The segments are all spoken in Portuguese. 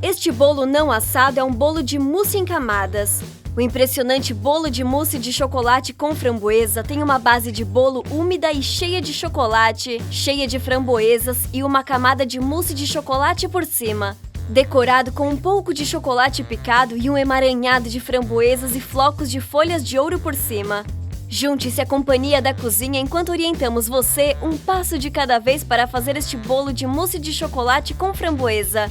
Este bolo não assado é um bolo de mousse em camadas. O impressionante bolo de mousse de chocolate com framboesa tem uma base de bolo úmida e cheia de chocolate, cheia de framboesas e uma camada de mousse de chocolate por cima, decorado com um pouco de chocolate picado e um emaranhado de framboesas e flocos de folhas de ouro por cima. Junte-se à Companhia da Cozinha enquanto orientamos você um passo de cada vez para fazer este bolo de mousse de chocolate com framboesa.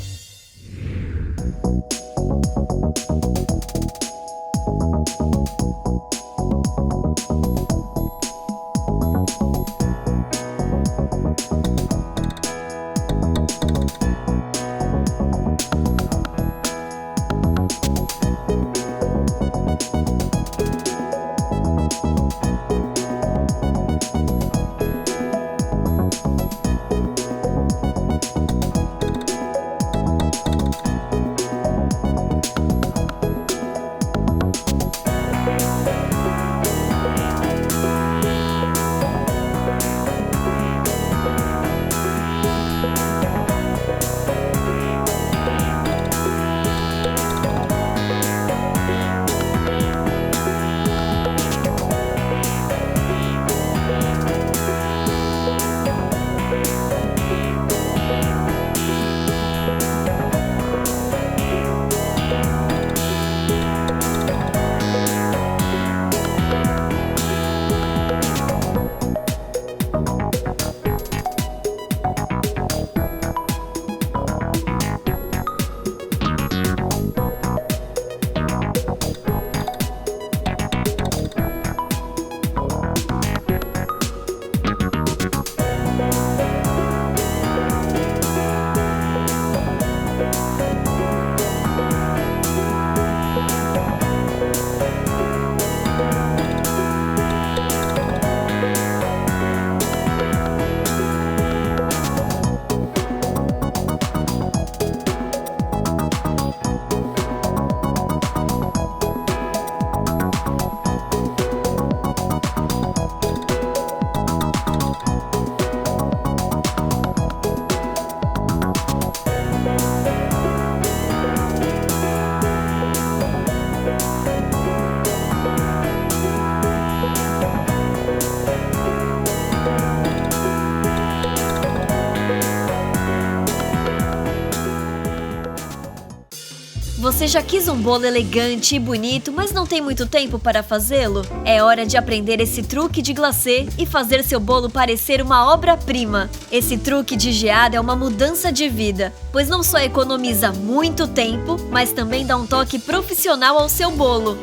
Você já quis um bolo elegante e bonito, mas não tem muito tempo para fazê-lo? É hora de aprender esse truque de glacê e fazer seu bolo parecer uma obra-prima. Esse truque de geada é uma mudança de vida, pois não só economiza muito tempo, mas também dá um toque profissional ao seu bolo.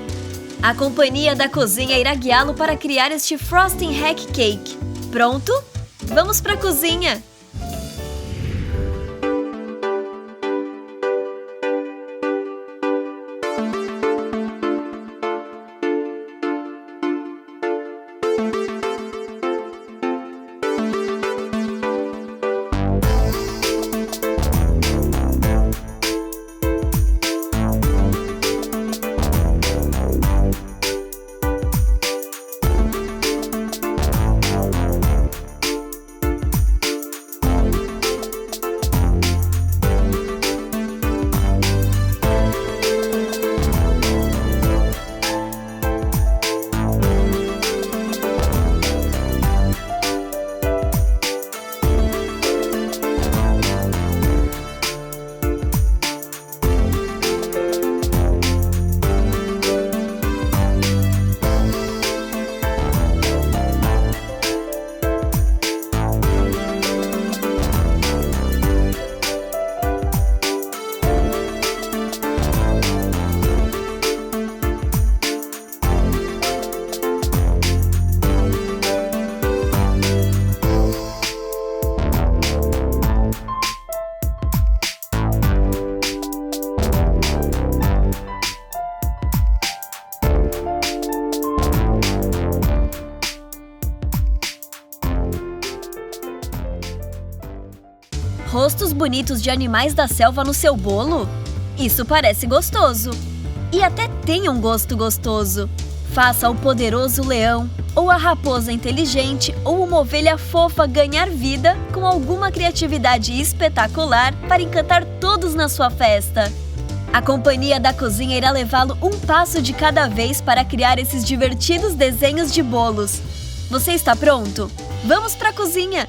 A Companhia da Cozinha irá guiá-lo para criar este Frosting Hack Cake. Pronto? Vamos para a cozinha! Rostos bonitos de animais da selva no seu bolo? Isso parece gostoso! E até tem um gosto gostoso! Faça o poderoso leão, ou a raposa inteligente, ou uma ovelha fofa ganhar vida com alguma criatividade espetacular para encantar todos na sua festa. A Companhia da Cozinha irá levá-lo um passo de cada vez para criar esses divertidos desenhos de bolos. Você está pronto? Vamos para a cozinha!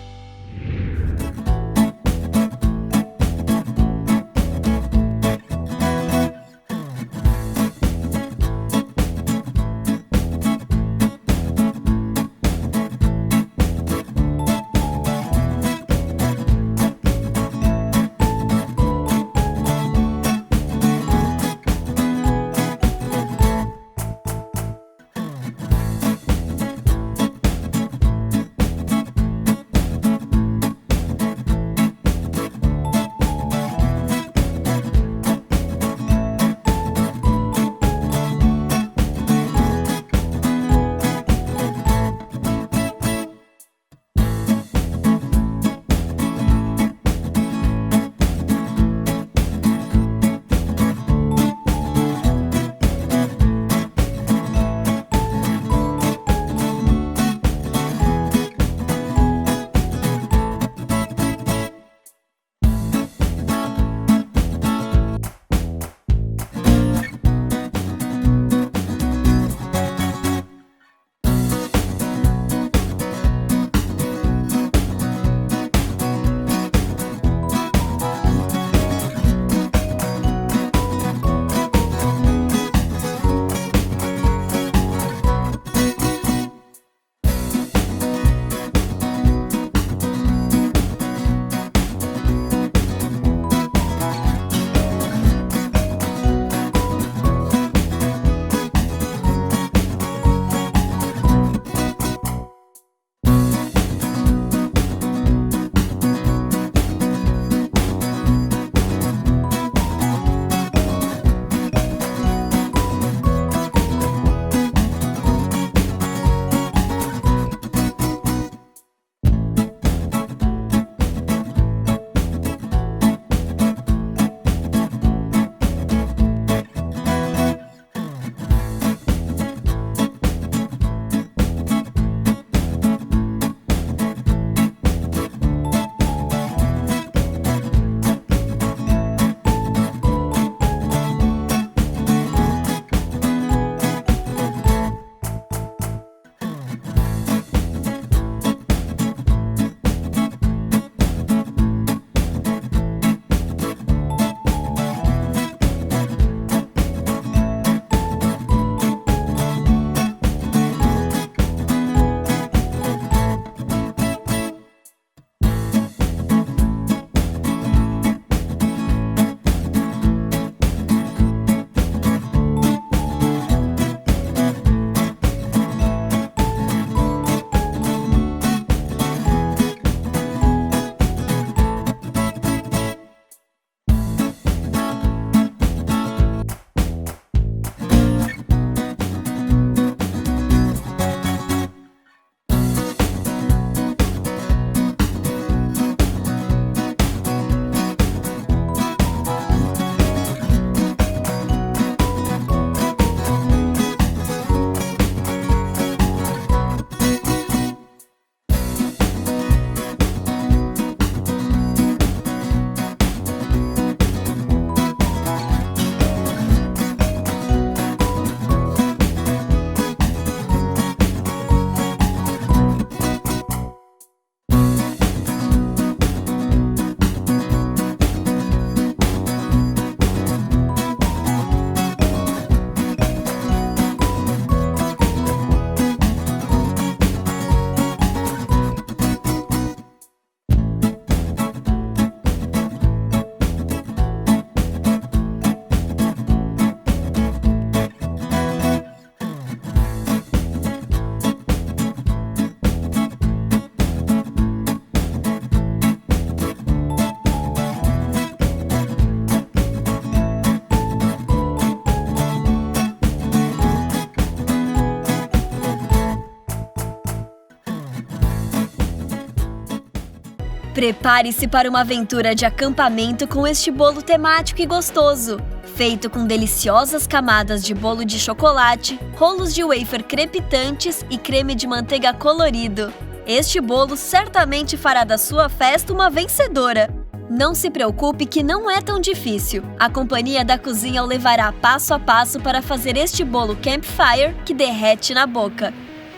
Prepare-se para uma aventura de acampamento com este bolo temático e gostoso. Feito com deliciosas camadas de bolo de chocolate, rolos de wafer crepitantes e creme de manteiga colorido. Este bolo certamente fará da sua festa uma vencedora. Não se preocupe que não é tão difícil. A Companhia da Cozinha o levará passo a passo para fazer este bolo campfire que derrete na boca.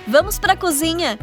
Vamos para a cozinha!